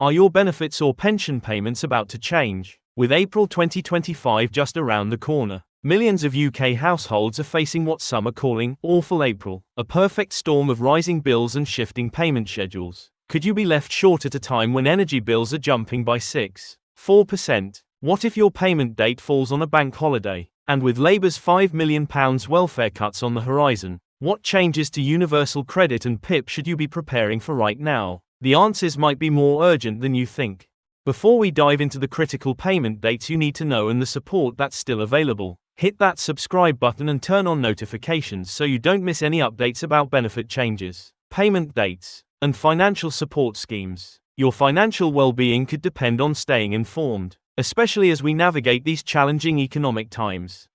Are your benefits or pension payments about to change? With April 2025 just around the corner, millions of UK households are facing what some are calling awful April, a perfect storm of rising bills and shifting payment schedules. Could you be left short at a time when energy bills are jumping by 4%? What if your payment date falls on a bank holiday? And with Labour's £5 million welfare cuts on the horizon, what changes to universal credit and PIP should you be preparing for right now? The answers might be more urgent than you think. Before we dive into the critical payment dates you need to know and the support that's still available, hit that subscribe button and turn on notifications so you don't miss any updates about benefit changes, payment dates, and financial support schemes. Your financial well-being could depend on staying informed, especially as we navigate these challenging economic times.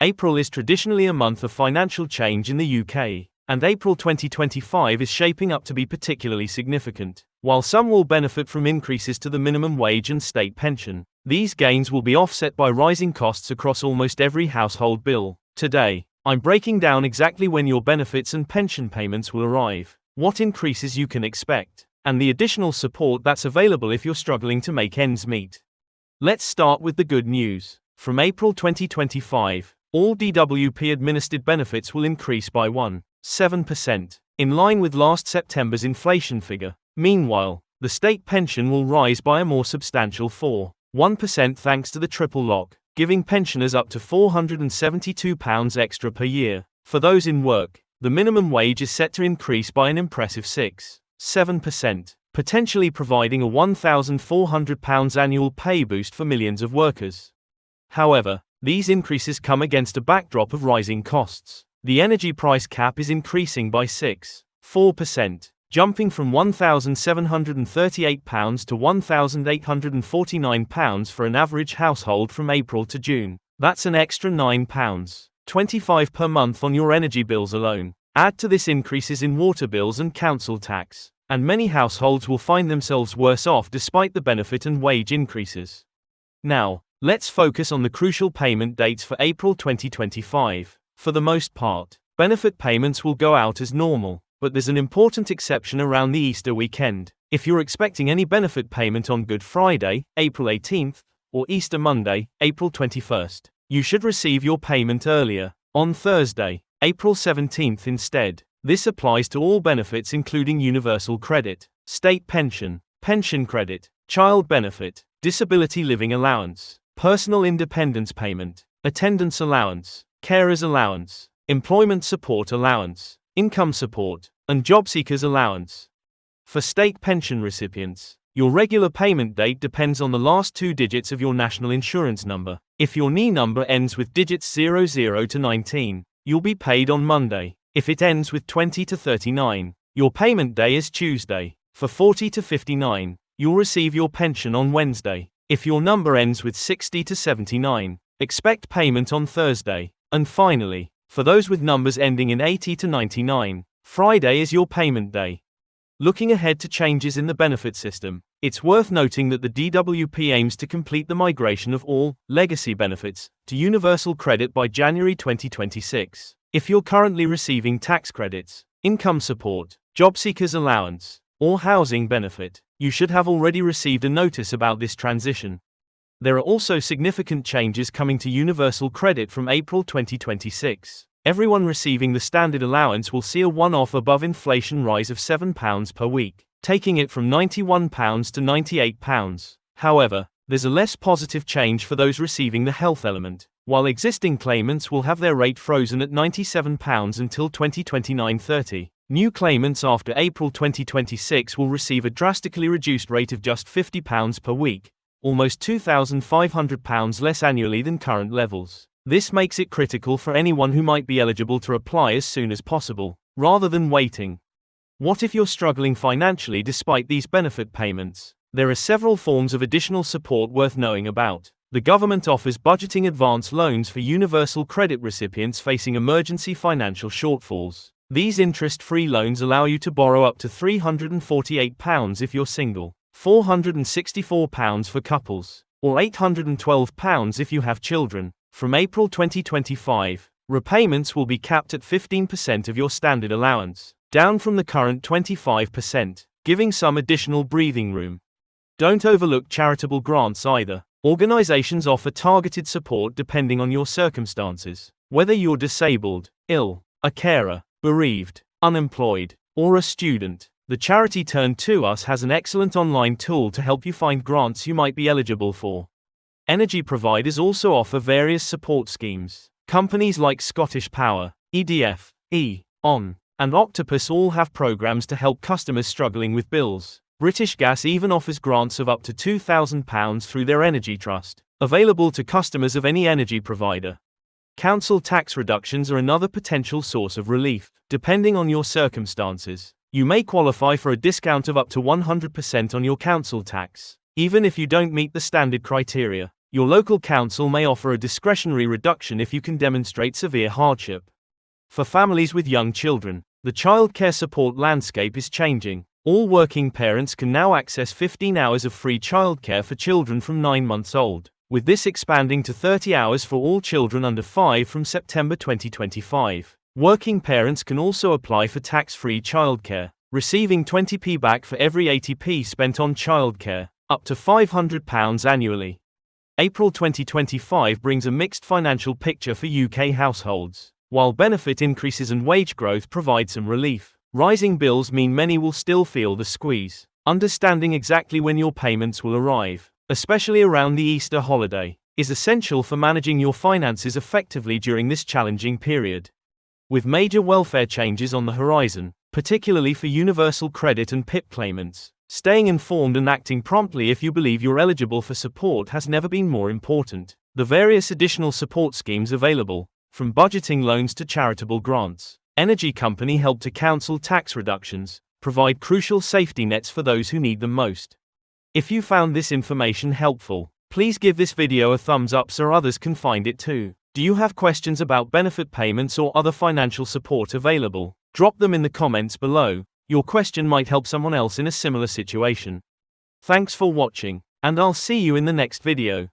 April is traditionally a month of financial change in the UK, and April 2025 is shaping up to be particularly significant. While some will benefit from increases to the minimum wage and state pension, these gains will be offset by rising costs across almost every household bill. Today, I'm breaking down exactly when your benefits and pension payments will arrive, what increases you can expect, and the additional support that's available if you're struggling to make ends meet. Let's start with the good news. From April 2025, all DWP administered benefits will increase by 1.7%, in line with last September's inflation figure. Meanwhile, the state pension will rise by a more substantial 4.1% thanks to the triple lock, giving pensioners up to £472 extra per year. For those in work, the minimum wage is set to increase by an impressive 6.7%, potentially providing a £1,400 annual pay boost for millions of workers. However, these increases come against a backdrop of rising costs. The energy price cap is increasing by 6.4%. Jumping from £1,738 to £1,849 for an average household from April to June. That's an extra £9.25 per month on your energy bills alone. Add to this increases in water bills and council tax, and many households will find themselves worse off despite the benefit and wage increases. Now, let's focus on the crucial payment dates for April 2025. For the most part, benefit payments will go out as normal. But there's an important exception around the Easter weekend. If you're expecting any benefit payment on Good Friday, April 18th, or Easter Monday, April 21st, you should receive your payment earlier, on Thursday, April 17th instead. This applies to all benefits including universal credit, state pension, pension credit, child benefit, disability living allowance, personal independence payment, attendance allowance, carers allowance, employment support allowance, income support, and job seekers allowance. For state pension recipients, your regular payment date depends on the last 2 digits of your national insurance number. If your NI number ends with digits 00 to 19, you'll be paid on Monday. If it ends with 20 to 39, your payment day is Tuesday. For 40 to 59, you'll receive your pension on Wednesday. If your number ends with 60 to 79, expect payment on Thursday. And finally, for those with numbers ending in 80 to 99, Friday is your payment day. Looking ahead to changes in the benefit system, it's worth noting that the DWP aims to complete the migration of all legacy benefits to universal credit by January 2026. If you're currently receiving tax credits, income support, job seekers allowance, or housing benefit, you should have already received a notice about this transition. There are also significant changes coming to universal credit from April 2026. Everyone receiving the standard allowance will see a one-off above inflation rise of £7 per week, taking it from £91 to £98. However, there's a less positive change for those receiving the health element. While existing claimants will have their rate frozen at £97 until 2029-30, new claimants after April 2026 will receive a drastically reduced rate of just £50 per week, almost £2,500 less annually than current levels. This makes it critical for anyone who might be eligible to apply as soon as possible, rather than waiting. What if you're struggling financially despite these benefit payments? There are several forms of additional support worth knowing about. The government offers budgeting advance loans for universal credit recipients facing emergency financial shortfalls. These interest-free loans allow you to borrow up to £348 if you're single, £464 for couples, or £812 if you have children. From April 2025, repayments will be capped at 15% of your standard allowance, down from the current 25%, giving some additional breathing room. Don't overlook charitable grants either. Organizations offer targeted support depending on your circumstances. Whether you're disabled, ill, a carer, bereaved, unemployed, or a student, the charity Turn to Us has an excellent online tool to help you find grants you might be eligible for. Energy providers also offer various support schemes. Companies like Scottish Power, EDF, E.ON, and Octopus all have programs to help customers struggling with bills. British Gas even offers grants of up to £2,000 through their Energy Trust, available to customers of any energy provider. Council tax reductions are another potential source of relief. Depending on your circumstances, you may qualify for a discount of up to 100% on your council tax. Even if you don't meet the standard criteria, your local council may offer a discretionary reduction if you can demonstrate severe hardship. For families with young children, the childcare support landscape is changing. All working parents can now access 15 hours of free childcare for children from 9 months old, with this expanding to 30 hours for all children under 5 from September 2025. Working parents can also apply for tax-free childcare, receiving 20p back for every 80p spent on childcare, up to £500 annually. April 2025 brings a mixed financial picture for UK households. While benefit increases and wage growth provide some relief, rising bills mean many will still feel the squeeze. Understanding exactly when your payments will arrive, especially around the Easter holiday, is essential for managing your finances effectively during this challenging period. With major welfare changes on the horizon, particularly for universal credit and PIP claimants, staying informed and acting promptly if you believe you're eligible for support has never been more important. The various additional support schemes available, from budgeting loans to charitable grants, energy company help to council tax reductions, provide crucial safety nets for those who need them most. If you found this information helpful, please give this video a thumbs up so others can find it too. Do you have questions about benefit payments or other financial support available? Drop them in the comments below. Your question might help someone else in a similar situation. Thanks for watching, and I'll see you in the next video.